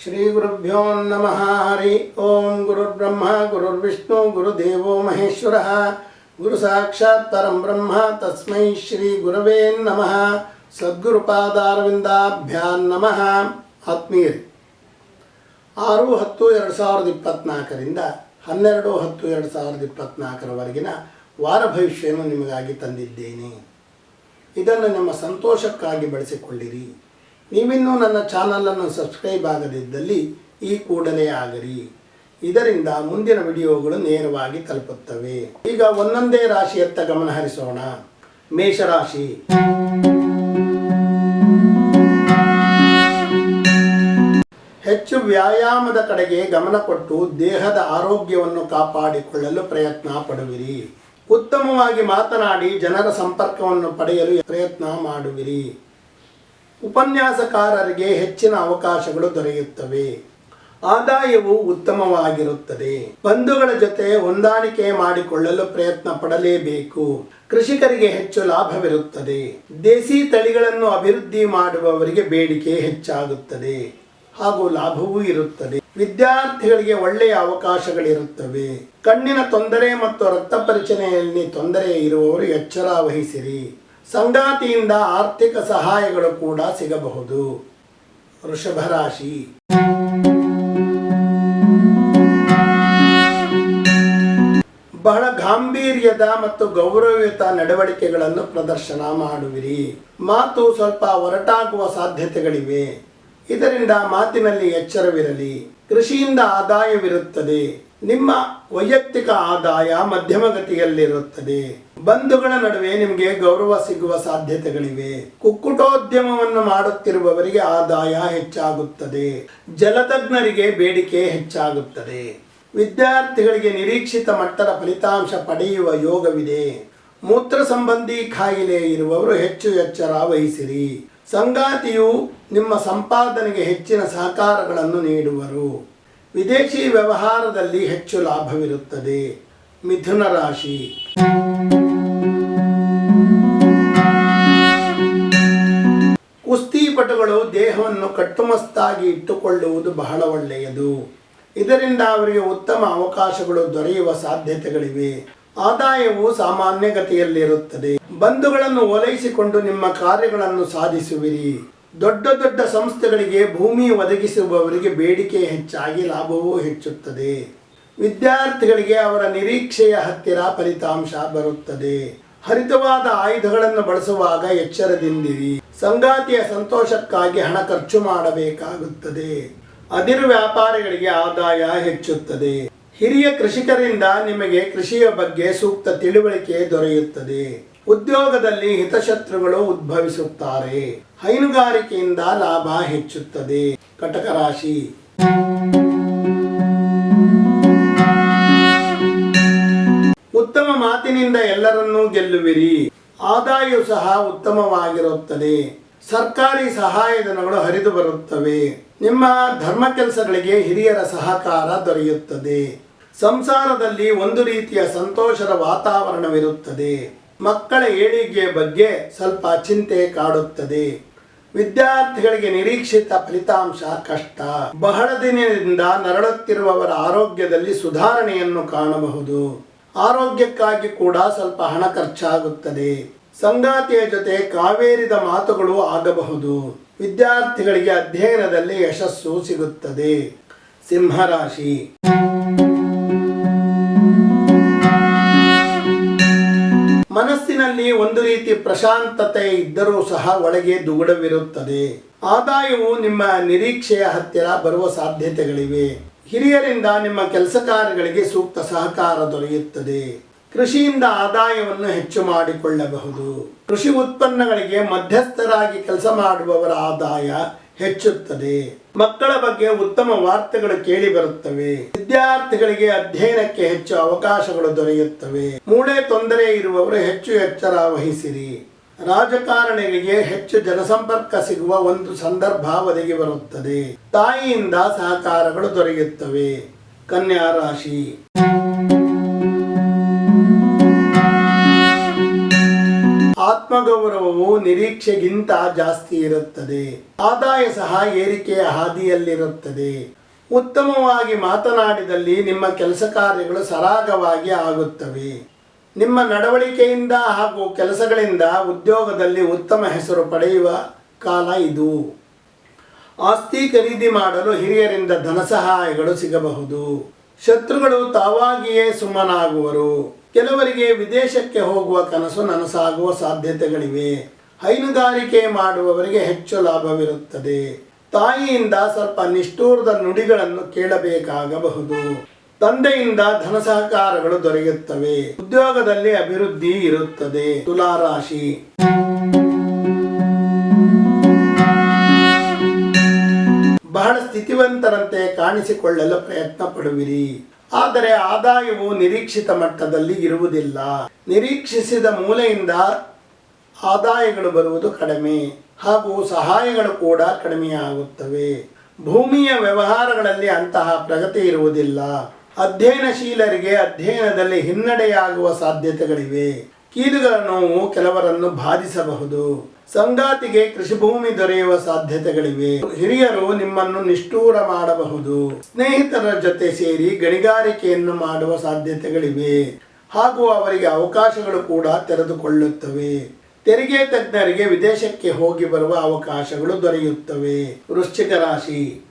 ಶ್ರೀ ಗುರುಭ್ಯೋ ನಮಃ. ಹರಿ ಓಂ. ಗುರುರ್ಬ್ರಹ್ಮ ಗುರುರ್ವಿಷ್ಣು ಗುರುದೇವೋ ಮಹೇಶ್ವರ ಗುರು ಸಾಕ್ಷಾತ್ ಪರಂ ಬ್ರಹ್ಮ ತಸ್ಮೈ ಶ್ರೀ ಗುರವೇ ನಮಃ. ಸದ್ಗುರುಪಾದಾರವಿಂದಾಭ್ಯಾಂ ನಮಃ. ಆತ್ಮೀಯರೇ, 6-10-2024 12-10-2024 ವಾರ ಭವಿಷ್ಯವನ್ನು ನಿಮಗಾಗಿ ತಂದಿದ್ದೇನೆ. ಇದನ್ನು ನಿಮ್ಮ ಸಂತೋಷಕ್ಕಾಗಿ ಬಳಸಿಕೊಳ್ಳಿರಿ. ನೀವಿನ್ನೂ ನನ್ನ ಚಾನಲನ್ನು ಸಬ್ಸ್ಕ್ರೈಬ್ ಆಗದಿದ್ದಲ್ಲಿ ಈ ಕೂಡಲೇ ಆಗರಿ. ಇದರಿಂದ ಮುಂದಿನ ವಿಡಿಯೋಗಳು ನೇರವಾಗಿ ತಲುಪುತ್ತವೆ. ಈಗ ಒಂದೊಂದೇ ರಾಶಿಯತ್ತ ಗಮನ ಹರಿಸೋಣ. ಮೇಷರಾಶಿ. ಹೆಚ್ಚು ವ್ಯಾಯಾಮದ ಕಡೆಗೆ ಗಮನ ಕೊಟ್ಟು ದೇಹದ ಆರೋಗ್ಯವನ್ನು ಕಾಪಾಡಿಕೊಳ್ಳಲು ಪ್ರಯತ್ನ ಪಡುವಿರಿ. ಉತ್ತಮವಾಗಿ ಮಾತನಾಡಿ ಜನರ ಸಂಪರ್ಕವನ್ನು ಪಡೆಯಲು ಪ್ರಯತ್ನ ಮಾಡುವಿರಿ. ಉಪನ್ಯಾಸಕಾರರಿಗೆ ಹೆಚ್ಚಿನ ಅವಕಾಶಗಳು ದೊರೆಯುತ್ತವೆ. ಆದಾಯವು ಉತ್ತಮವಾಗಿರುತ್ತದೆ. ಬಂಧುಗಳ ಜೊತೆ ಹೊಂದಾಣಿಕೆ ಮಾಡಿಕೊಳ್ಳಲು ಪ್ರಯತ್ನ ಪಡಲೇಬೇಕು. ಕೃಷಿಕರಿಗೆ ಹೆಚ್ಚು ಲಾಭವಿರುತ್ತದೆ. ದೇಸಿ ತಳಿಗಳನ್ನು ಅಭಿವೃದ್ಧಿ ಮಾಡುವವರಿಗೆ ಬೇಡಿಕೆ ಹೆಚ್ಚಾಗುತ್ತದೆ ಹಾಗೂ ಲಾಭವೂ ಇರುತ್ತದೆ. ವಿದ್ಯಾರ್ಥಿಗಳಿಗೆ ಒಳ್ಳೆಯ ಅವಕಾಶಗಳಿರುತ್ತವೆ. ಕಣ್ಣಿನ ತೊಂದರೆ ಮತ್ತು ರಕ್ತ ಪರಿಚಲನೆಯಲ್ಲಿ ತೊಂದರೆ ಇರುವವರು ಎಚ್ಚರ ವಹಿಸಿರಿ. ಸಂಗಾತಿಯಿಂದ ಆರ್ಥಿಕ ಸಹಾಯಗಳು ಕೂಡ ಸಿಗಬಹುದು. ವೃಷಭ ರಾಶಿ. ಬಹಳ ಗಾಂಭೀರ್ಯದ ಮತ್ತು ಗೌರವಯುತ ನಡವಳಿಕೆಗಳನ್ನು ಪ್ರದರ್ಶನ ಮಾಡುವಿರಿ. ಮಾತು ಸ್ವಲ್ಪ ಒರಟಾಗುವ ಸಾಧ್ಯತೆಗಳಿವೆ. ಇದರಿಂದ ಮಾತಿನಲ್ಲಿ ಎಚ್ಚರವಿರಲಿ. ಕೃಷಿಯಿಂದ ಆದಾಯವಿರುತ್ತದೆ. ನಿಮ್ಮ ವೈಯಕ್ತಿಕ ಆದಾಯ ಮಧ್ಯಮಗತಿಯಲ್ಲಿರುತ್ತದೆ. ಬಂಧುಗಳ ನಡುವೆ ನಿಮಗೆ ಗೌರವ ಸಿಗುವ ಸಾಧ್ಯತೆಗಳಿವೆ. ಕುಕ್ಕುಟೋದ್ಯಮವನ್ನು ಮಾಡುತ್ತಿರುವವರಿಗೆ ಆದಾಯ ಹೆಚ್ಚಾಗುತ್ತದೆ. ಜಲತಜ್ಞರಿಗೆ ಬೇಡಿಕೆ ಹೆಚ್ಚಾಗುತ್ತದೆ. ವಿದ್ಯಾರ್ಥಿಗಳಿಗೆ ನಿರೀಕ್ಷಿತ ಮಟ್ಟದ ಫಲಿತಾಂಶ ಪಡೆಯುವ ಯೋಗವಿದೆ. ಮೂತ್ರ ಸಂಬಂಧಿ ಕಾಯಿಲೆ ಇರುವವರು ಹೆಚ್ಚು ಎಚ್ಚರ ವಹಿಸಿರಿ. ಸಂಗಾತಿಯು ನಿಮ್ಮ ಸಂಪಾದನೆಗೆ ಹೆಚ್ಚಿನ ಸಹಕಾರಗಳನ್ನು ನೀಡುವರು. ವಿದೇಶಿ ವ್ಯವಹಾರದಲ್ಲಿ ಹೆಚ್ಚು ಲಾಭವಿರುತ್ತದೆ. ಮಿಥುನ ರಾಶಿ. ಕುಸ್ತಿಪಟುಗಳು ದೇಹವನ್ನು ಕಟ್ಟುಮಸ್ತಾಗಿ ಇಟ್ಟುಕೊಳ್ಳುವುದು ಬಹಳ ಒಳ್ಳೆಯದು. ಇದರಿಂದ ಅವರಿಗೆ ಉತ್ತಮ ಅವಕಾಶಗಳು ದೊರೆಯುವ ಸಾಧ್ಯತೆಗಳಿವೆ. ಆದಾಯವು ಸಾಮಾನ್ಯ ಗತಿಯಲ್ಲಿರುತ್ತದೆ. ಬಂಧುಗಳನ್ನು ಓಲೈಸಿಕೊಂಡು ನಿಮ್ಮ ಕಾರ್ಯಗಳನ್ನು ಸಾಧಿಸುವಿರಿ. ದೊಡ್ಡ ದೊಡ್ಡ ಸಂಸ್ಥೆಗಳಿಗೆ ಭೂಮಿ ಒದಗಿಸುವವರಿಗೆ ಬೇಡಿಕೆ ಹೆಚ್ಚಾಗಿ ಲಾಭವೂ ಹೆಚ್ಚುತ್ತದೆ. ವಿದ್ಯಾರ್ಥಿಗಳಿಗೆ ಅವರ ನಿರೀಕ್ಷೆಯ ಹತ್ತಿರ ಫಲಿತಾಂಶ ಬರುತ್ತದೆ. ಹರಿತವಾದ ಆಯುಧಗಳನ್ನು ಬಳಸುವಾಗ ಎಚ್ಚರದಿಂದಿರಿ. ಸಂಗಾತಿಯ ಸಂತೋಷಕ್ಕಾಗಿ ಹಣ ಖರ್ಚು ಮಾಡಬೇಕಾಗುತ್ತದೆ. ಅದಿರು ವ್ಯಾಪಾರಿಗಳಿಗೆ ಆದಾಯ ಹೆಚ್ಚುತ್ತದೆ. ಹಿರಿಯ ಕೃಷಿಕರಿಂದ ನಿಮಗೆ ಕೃಷಿಯ ಬಗ್ಗೆ ಸೂಕ್ತ ತಿಳುವಳಿಕೆ ದೊರೆಯುತ್ತದೆ. ಉದ್ಯೋಗದಲ್ಲಿ ಹಿತಶತ್ರುಗಳು ಉದ್ಭವಿಸುತ್ತಾರೆ. ಹೈನುಗಾರಿಕೆಯಿಂದ ಲಾಭ ಹೆಚ್ಚುತ್ತದೆ. ಕಟಕ ರಾಶಿ. ಉತ್ತಮ ಮಾತಿನಿಂದ ಎಲ್ಲರನ್ನೂ ಗೆಲ್ಲುವಿರಿ. ಆದಾಯವು ಸಹ ಉತ್ತಮವಾಗಿರುತ್ತದೆ. ಸರ್ಕಾರಿ ಸಹಾಯಧನಗಳು ಹರಿದು ಬರುತ್ತವೆ. ನಿಮ್ಮ ಧರ್ಮ ಕೆಲಸಗಳಿಗೆ ಹಿರಿಯರ ಸಹಕಾರ ದೊರೆಯುತ್ತದೆ. ಸಂಸಾರದಲ್ಲಿ ಒಂದು ರೀತಿಯ ಸಂತೋಷದ ವಾತಾವರಣವಿರುತ್ತದೆ. ಮಕ್ಕಳ ಏಳಿಗೆಯ ಬಗ್ಗೆ ಸ್ವಲ್ಪ ಚಿಂತೆ ಕಾಡುತ್ತದೆ. ವಿದ್ಯಾರ್ಥಿಗಳಿಗೆ ನಿರೀಕ್ಷಿತ ಫಲಿತಾಂಶ ಕಷ್ಟ. ಬಹಳ ದಿನದಿಂದ ನರಳುತ್ತಿರುವವರ ಆರೋಗ್ಯದಲ್ಲಿ ಸುಧಾರಣೆಯನ್ನು ಕಾಣಬಹುದು. ಆರೋಗ್ಯಕ್ಕಾಗಿ ಕೂಡ ಸ್ವಲ್ಪ ಹಣ ಖರ್ಚಾಗುತ್ತದೆ. ಸಂಗಾತಿಯ ಜೊತೆ ಕಾವೇರಿದ ಮಾತುಗಳು ಆಗಬಹುದು. ವಿದ್ಯಾರ್ಥಿಗಳಿಗೆ ಅಧ್ಯಯನದಲ್ಲಿ ಯಶಸ್ಸು ಸಿಗುತ್ತದೆ. ಸಿಂಹರಾಶಿ. ಮನಸ್ಸಿನಲ್ಲಿ ಒಂದು ರೀತಿ ಪ್ರಶಾಂತತೆ ಇದ್ದರೂ ಸಹ ಒಳಗೆ ದುಗುಡವಿರುತ್ತದೆ. ಆದಾಯವು ನಿಮ್ಮ ನಿರೀಕ್ಷೆಯ ಹತ್ತಿರ ಬರುವ ಸಾಧ್ಯತೆಗಳಿವೆ. ಹಿರಿಯರಿಂದ ನಿಮ್ಮ ಕೆಲಸ ಕಾರ್ಯಗಳಿಗೆ ಸೂಕ್ತ ಸಹಕಾರ ದೊರೆಯುತ್ತದೆ. ಕೃಷಿಯಿಂದ ಆದಾಯವನ್ನು ಹೆಚ್ಚು ಮಾಡಿಕೊಳ್ಳಬಹುದು. ಕೃಷಿ ಉತ್ಪನ್ನಗಳಿಗೆ ಮಧ್ಯಸ್ಥರಾಗಿ ಕೆಲಸ ಮಾಡುವವರ ಆದಾಯ ಹೆಚ್ಚುತ್ತದೆ. ಮಕ್ಕಳ ಬಗ್ಗೆ ಉತ್ತಮ ವಾರ್ತೆಗಳು ಕೇಳಿ ಬರುತ್ತವೆ. ವಿದ್ಯಾರ್ಥಿಗಳಿಗೆ ಅಧ್ಯಯನಕ್ಕೆ ಹೆಚ್ಚು ಅವಕಾಶಗಳು ದೊರೆಯುತ್ತವೆ. ಮೂಳೆ ತೊಂದರೆ ಇರುವವರು ಹೆಚ್ಚು ಎಚ್ಚರ ವಹಿಸಿರಿ. ರಾಜಕಾರಣಿಗಳಿಗೆ ಹೆಚ್ಚು ಜನಸಂಪರ್ಕ ಸಿಗುವ ಒಂದು ಸಂದರ್ಭ ಒದಗಿ ಬರುತ್ತದೆ. ತಾಯಿಯಿಂದ ಸಹಕಾರಗಳು ದೊರೆಯುತ್ತವೆ. ಕನ್ಯಾ ರಾಶಿ. ಆತ್ಮಗೌರವವು ನಿರೀಕ್ಷೆಗಿಂತ ಜಾಸ್ತಿ ಇರುತ್ತದೆ. ಆದಾಯ ಸಹ ಏರಿಕೆಯ ಹಾದಿಯಲ್ಲಿರುತ್ತದೆ. ಉತ್ತಮವಾಗಿ ಮಾತನಾಡಿದಲ್ಲಿ ನಿಮ್ಮ ಕೆಲಸ ಕಾರ್ಯಗಳು ಸರಾಗವಾಗಿ ಆಗುತ್ತವೆ. ನಿಮ್ಮ ನಡವಳಿಕೆಯಿಂದ ಹಾಗೂ ಕೆಲಸಗಳಿಂದ ಉದ್ಯೋಗದಲ್ಲಿ ಉತ್ತಮ ಹೆಸರು ಪಡೆಯುವ ಕಾಲ ಇದು. ಆಸ್ತಿ ಖರೀದಿ ಮಾಡಲು ಹಿರಿಯರಿಂದ ಧನ ಸಹಾಯಗಳು ಸಿಗಬಹುದು. ಶತ್ರುಗಳು ತಾವಾಗಿಯೇ ಸುಮ್ಮನಾಗುವರು. ಕೆಲವರಿಗೆ ವಿದೇಶಕ್ಕೆ ಹೋಗುವ ಕನಸು ನನಸಾಗುವ ಸಾಧ್ಯತೆಗಳಿವೆ. ಹೈನುಗಾರಿಕೆ ಮಾಡುವವರಿಗೆ ಹೆಚ್ಚು ಲಾಭವಿರುತ್ತದೆ. ತಾಯಿಯಿಂದ ಸ್ವಲ್ಪ ನಿಷ್ಠೂರದ ನುಡಿಗಳನ್ನು ಕೇಳಬೇಕಾಗಬಹುದು. ತಂದೆಯಿಂದ ಧನ ಸಹಕಾರಗಳು ದೊರೆಯುತ್ತವೆ. ಉದ್ಯೋಗದಲ್ಲಿ ಅಭಿವೃದ್ಧಿ ಇರುತ್ತದೆ. ತುಲಾರಾಶಿ. ಬಹಳ ಸ್ಥಿತಿವಂತರಂತೆ ಕಾಣಿಸಿಕೊಳ್ಳಲು ಪ್ರಯತ್ನ ಪಡುವಿರಿ. ಆದರೆ ಆದಾಯವು ನಿರೀಕ್ಷಿತ ಮಟ್ಟದಲ್ಲಿ ಇರುವುದಿಲ್ಲ. ನಿರೀಕ್ಷಿಸಿದ ಮೂಲೆಯಿಂದ ಆದಾಯಗಳು ಬರುವುದು ಕಡಿಮೆ ಹಾಗೂ ಸಹಾಯಗಳು ಕೂಡ ಕಡಿಮೆಯಾಗುತ್ತವೆ. ಭೂಮಿಯ ವ್ಯವಹಾರಗಳಲ್ಲಿ ಅಂತಹ ಪ್ರಗತಿ ಇರುವುದಿಲ್ಲ. ಅಧ್ಯಯನಶೀಲರಿಗೆ ಅಧ್ಯಯನದಲ್ಲಿ ಹಿನ್ನಡೆಯಾಗುವ ಸಾಧ್ಯತೆಗಳಿವೆ. ಕೀಲುಗಳ ನೋವು ಕೆಲವರನ್ನು ಬಾಧಿಸಬಹುದು. ಸಂಗಾತಿಗೆ ಕೃಷಿ ಭೂಮಿ ದೊರೆಯುವ ಸಾಧ್ಯತೆಗಳಿವೆ. ಹಿರಿಯರು ನಿಮ್ಮನ್ನು ನಿಷ್ಠೂರ ಮಾಡಬಹುದು. ಸ್ನೇಹಿತರ ಜೊತೆ ಸೇರಿ ಗಣಿಗಾರಿಕೆಯನ್ನು ಮಾಡುವ ಸಾಧ್ಯತೆಗಳಿವೆ ಹಾಗೂ ಅವರಿಗೆ ಅವಕಾಶಗಳು ಕೂಡ ತೆರೆದುಕೊಳ್ಳುತ್ತವೆ. ತೆರಿಗೆ ತಜ್ಞರಿಗೆ ವಿದೇಶಕ್ಕೆ ಹೋಗಿ ಬರುವ ಅವಕಾಶಗಳು ದೊರೆಯುತ್ತವೆ. ವೃಶ್ಚಿಕ ರಾಶಿ.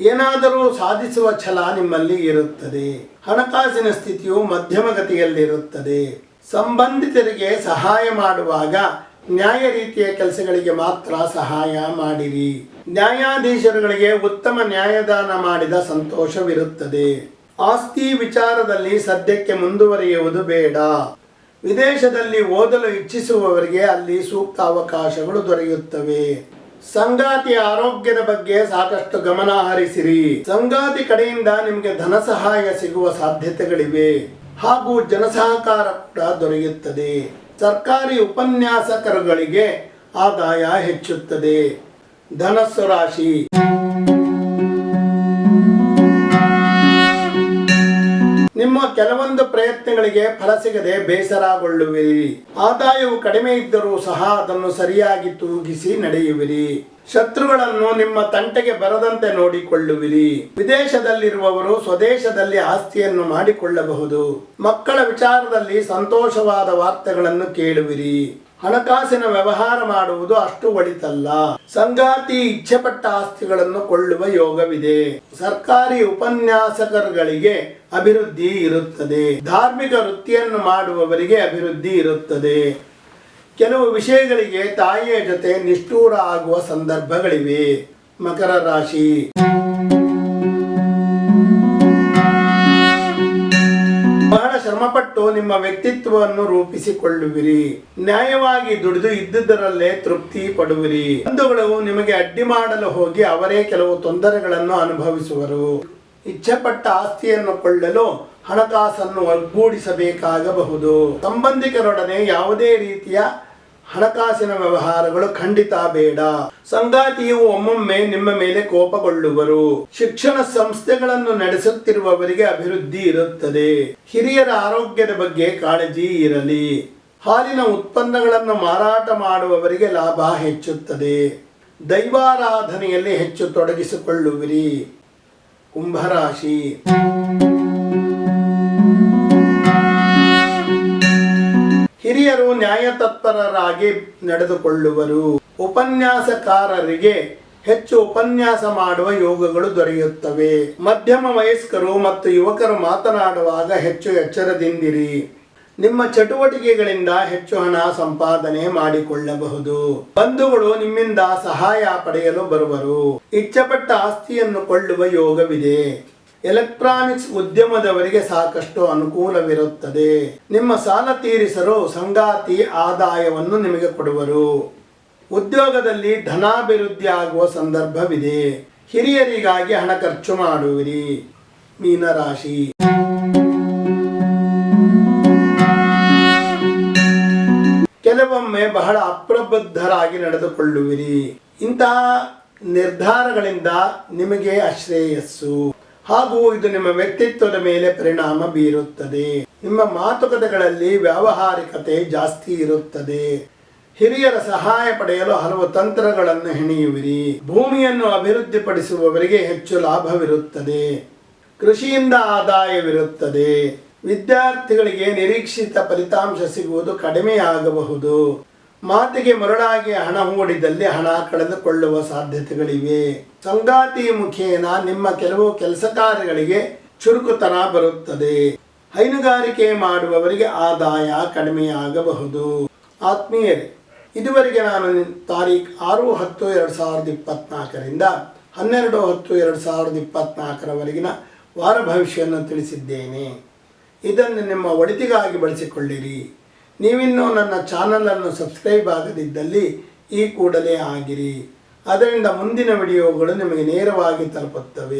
ಏನಾದರೂ ಸಾಧಿಸುವ ಛಲ ನಿಮ್ಮಲ್ಲಿ ಇರುತ್ತದೆ. ಹಣಕಾಸಿನ ಸ್ಥಿತಿಯು ಮಧ್ಯಮ ಗತಿಯಲ್ಲಿರುತ್ತದೆ. ಸಂಬಂಧಿತರಿಗೆ ಸಹಾಯ ಮಾಡುವಾಗ ನ್ಯಾಯ ರೀತಿಯ ಕೆಲಸಗಳಿಗೆ ಮಾತ್ರ ಸಹಾಯ ಮಾಡಿರಿ. ನ್ಯಾಯಾಧೀಶರುಗಳಿಗೆ ಉತ್ತಮ ನ್ಯಾಯದಾನ ಮಾಡಿದ ಸಂತೋಷವಿರುತ್ತದೆ. ಆಸ್ತಿ ವಿಚಾರದಲ್ಲಿ ಸದ್ಯಕ್ಕೆ ಮುಂದುವರಿಯುವುದು ಬೇಡ. ವಿದೇಶದಲ್ಲಿ ಓದಲು ಇಚ್ಛಿಸುವವರಿಗೆ ಅಲ್ಲಿ ಸೂಕ್ತ ಅವಕಾಶಗಳು ದೊರೆಯುತ್ತವೆ. ಸಂಗಾತಿಯ ಆರೋಗ್ಯದ ಬಗ್ಗೆ ಸಾಕಷ್ಟು ಗಮನ ಹರಿಸಿರಿ. ಸಂಗಾತಿ ಕಡೆಯಿಂದ ನಿಮಗೆ ಧನ ಸಹಾಯ ಸಿಗುವ ಸಾಧ್ಯತೆಗಳಿವೆ ಹಾಗೂ ಜನಸಹಕಾರ ಕೂಡ ದೊರೆಯುತ್ತದೆ. ಸರ್ಕಾರಿ ಉಪನ್ಯಾಸಕರುಗಳಿಗೆ ಆದಾಯ ಹೆಚ್ಚುತ್ತದೆ. ಧನಸ್ಸು ರಾಶಿ. ನಿಮ್ಮ ಕೆಲವೊಂದು ಪ್ರಯತ್ನಗಳಿಗೆ ಫಲ ಸಿಗದೆ ಬೇಸರಗೊಳ್ಳುವಿರಿ. ಆದಾಯವು ಕಡಿಮೆ ಇದ್ದರೂ ಸಹ ಅದನ್ನು ಸರಿಯಾಗಿ ತೂಗಿಸಿ ನಡೆಯುವಿರಿ. ಶತ್ರುಗಳನ್ನು ನಿಮ್ಮ ತಂಟೆಗೆ ಬರದಂತೆ ನೋಡಿಕೊಳ್ಳುವಿರಿ. ವಿದೇಶದಲ್ಲಿರುವವರು ಸ್ವದೇಶದಲ್ಲಿ ಆಸ್ತಿಯನ್ನು ಮಾಡಿಕೊಳ್ಳಬಹುದು. ಮಕ್ಕಳ ವಿಚಾರದಲ್ಲಿ ಸಂತೋಷವಾದ ವಾರ್ತೆಗಳನ್ನು ಕೇಳುವಿರಿ. ಹಣಕಾಸಿನ ವ್ಯವಹಾರ ಮಾಡುವುದು ಅಷ್ಟು ಒಳಿತಲ್ಲ. ಸಂಗಾತಿ ಇಚ್ಛೆಪಟ್ಟ ಆಸ್ತಿಗಳನ್ನು ಕೊಳ್ಳುವ ಯೋಗವಿದೆ. ಸರ್ಕಾರಿ ಉಪನ್ಯಾಸಕರುಗಳಿಗೆ ಅಭಿವೃದ್ಧಿ ಇರುತ್ತದೆ. ಧಾರ್ಮಿಕ ವೃತ್ತಿಯನ್ನು ಮಾಡುವವರಿಗೆ ಅಭಿವೃದ್ಧಿ ಇರುತ್ತದೆ. ಕೆಲವು ವಿಷಯಗಳಿಗೆ ತಾಯಿಯ ಜೊತೆ ನಿಷ್ಠೂರ ಆಗುವ ಸಂದರ್ಭಗಳಿವೆ. ಮಕರ ರಾಶಿ. ಬಹಳ ಶ್ರಮಪಟ್ಟು ನಿಮ್ಮ ವ್ಯಕ್ತಿತ್ವವನ್ನು ರೂಪಿಸಿಕೊಳ್ಳುವಿರಿ. ನ್ಯಾಯವಾಗಿ ದುಡಿದು ಇದ್ದುದರಲ್ಲೇ ತೃಪ್ತಿ ಪಡುವಿರಿ. ಬಂಧುಗಳು ನಿಮಗೆ ಅಡ್ಡಿ ಮಾಡಲು ಹೋಗಿ ಅವರೇ ಕೆಲವು ತೊಂದರೆಗಳನ್ನು ಅನುಭವಿಸುವರು. ಇಚ್ಛೆಪಟ್ಟ ಆಸ್ತಿಯನ್ನು ಕೊಳ್ಳಲು ಹಣಕಾಸನ್ನು ಒಗ್ಗೂಡಿಸಬೇಕಾಗಬಹುದು. ಸಂಬಂಧಿಕರೊಡನೆ ಯಾವುದೇ ರೀತಿಯ ಹಣಕಾಸಿನ ವ್ಯವಹಾರಗಳು ಖಂಡಿತ ಬೇಡ. ಸಂಗಾತಿಯು ಒಮ್ಮೊಮ್ಮೆ ನಿಮ್ಮ ಮೇಲೆ ಕೋಪಗೊಳ್ಳುವರು. ಶಿಕ್ಷಣ ಸಂಸ್ಥೆಗಳನ್ನು ನಡೆಸುತ್ತಿರುವವರಿಗೆ ಅಭಿವೃದ್ಧಿ ಇರುತ್ತದೆ. ಹಿರಿಯರ ಆರೋಗ್ಯದ ಬಗ್ಗೆ ಕಾಳಜಿ ಇರಲಿ. ಹಾಲಿನ ಉತ್ಪನ್ನಗಳನ್ನು ಮಾರಾಟ ಮಾಡುವವರಿಗೆ ಲಾಭ ಹೆಚ್ಚುತ್ತದೆ. ದೈವಾರಾಧನೆಯಲ್ಲಿ ಹೆಚ್ಚು ತೊಡಗಿಸಿಕೊಳ್ಳುವಿರಿ. ಕುಂಭರಾಶಿ. ಹಿರಿಯರು ನ್ಯಾಯತತ್ಪರರಾಗಿ ನಡೆದುಕೊಳ್ಳುವರು. ಉಪನ್ಯಾಸಕಾರರಿಗೆ ಹೆಚ್ಚು ಉಪನ್ಯಾಸ ಮಾಡುವ ಯೋಗಗಳು ದೊರೆಯುತ್ತವೆ. ಮಧ್ಯಮ ವಯಸ್ಕರು ಮತ್ತು ಯುವಕರು ಮಾತನಾಡುವಾಗ ಹೆಚ್ಚು ಎಚ್ಚರದಿಂದಿರಿ. ನಿಮ್ಮ ಚಟುವಟಿಕೆಗಳಿಂದ ಹೆಚ್ಚು ಹಣ ಸಂಪಾದನೆ ಮಾಡಿಕೊಳ್ಳಬಹುದು. ಬಂಧುಗಳು ನಿಮ್ಮಿಂದ ಸಹಾಯ ಪಡೆಯಲು ಬರುವರು. ಇಚ್ಛೆಪಟ್ಟ ಆಸ್ತಿಯನ್ನು ಕೊಳ್ಳುವ ಯೋಗವಿದೆ. ಎಲೆಕ್ಟ್ರಾನಿಕ್ಸ್ ಉದ್ಯಮದವರಿಗೆ ಸಾಕಷ್ಟು ಅನುಕೂಲವಿರುತ್ತದೆ. ನಿಮ್ಮ ಸಾಲ ತೀರಿಸಲು ಸಂಗಾತಿ ಆದಾಯವನ್ನು ನಿಮಗೆ ಕೊಡುವರು. ಉದ್ಯೋಗದಲ್ಲಿ ಧನಾಭಿವೃದ್ಧಿ ಆಗುವ ಸಂದರ್ಭವಿದೆ. ಹಿರಿಯರಿಗಾಗಿ ಹಣ ಖರ್ಚು ಮಾಡುವಿರಿ. ಮೀನರಾಶಿ. ಕೆಲವೊಮ್ಮೆ ಬಹಳ ಅಪ್ರಬುದ್ಧರಾಗಿ ನಡೆದುಕೊಳ್ಳುವಿರಿ. ಇಂತಹ ನಿರ್ಧಾರಗಳಿಂದ ನಿಮಗೆ ಅಶ್ರೇಯಸ್ಸು. ಹಾಗೂ ಇದು ನಿಮ್ಮ ವ್ಯಕ್ತಿತ್ವದ ಮೇಲೆ ಪರಿಣಾಮ ಬೀರುತ್ತದೆ. ನಿಮ್ಮ ಮಾತುಕತೆಗಳಲ್ಲಿ ವ್ಯಾವಹಾರಿಕತೆ ಜಾಸ್ತಿ ಇರುತ್ತದೆ. ಹಿರಿಯರ ಸಹಾಯ ಪಡೆಯಲು ಹಲವು ತಂತ್ರಗಳನ್ನು ಹೆಣೆಯುವಿರಿ. ಭೂಮಿಯನ್ನು ಅಭಿವೃದ್ಧಿಪಡಿಸುವವರಿಗೆ ಹೆಚ್ಚು ಲಾಭವಿರುತ್ತದೆ. ಕೃಷಿಯಿಂದ ಆದಾಯವಿರುತ್ತದೆ. ವಿದ್ಯಾರ್ಥಿಗಳಿಗೆ ನಿರೀಕ್ಷಿತ ಫಲಿತಾಂಶ ಸಿಗುವುದು ಕಡಿಮೆಯಾಗಬಹುದು. ಮಾತಿಗೆ ಮರುಳಾಗಿ ಹಣ ಹೂಡಿದಲ್ಲಿ ಹಣ ಕಳೆದುಕೊಳ್ಳುವ ಸಾಧ್ಯತೆಗಳಿವೆ. ಸಂಗಾತಿ ಮುಖೇನ ನಿಮ್ಮ ಕೆಲವು ಕೆಲಸ ಕಾರ್ಯಗಳಿಗೆ ಚುರುಕುತನ ಬರುತ್ತದೆ. ಹೈನುಗಾರಿಕೆ ಮಾಡುವವರಿಗೆ ಆದಾಯ ಕಡಿಮೆಯಾಗಬಹುದು. ಆತ್ಮೀಯರೇ, ಇದುವರೆಗೆ ನಾನು ತಾರೀಖು 6/10/2024 12/10/2024 ವಾರ ಭವಿಷ್ಯವನ್ನು ತಿಳಿಸಿದ್ದೇನೆ. ಇದನ್ನು ನಿಮ್ಮ ಒಳಿತಿಗಾಗಿ ಬಳಸಿಕೊಳ್ಳಿರಿ. ನೀವಿನ್ನೂ ನನ್ನ ಚಾನಲನ್ನು ಸಬ್ಸ್ಕ್ರೈಬ್ ಆಗದಿದ್ದಲ್ಲಿ ಈ ಕೂಡಲೇ ಆಗಿರಿ. ಅದರಿಂದ ಮುಂದಿನ ವಿಡಿಯೋಗಳು ನಿಮಗೆ ನೇರವಾಗಿ ತಲುಪುತ್ತವೆ.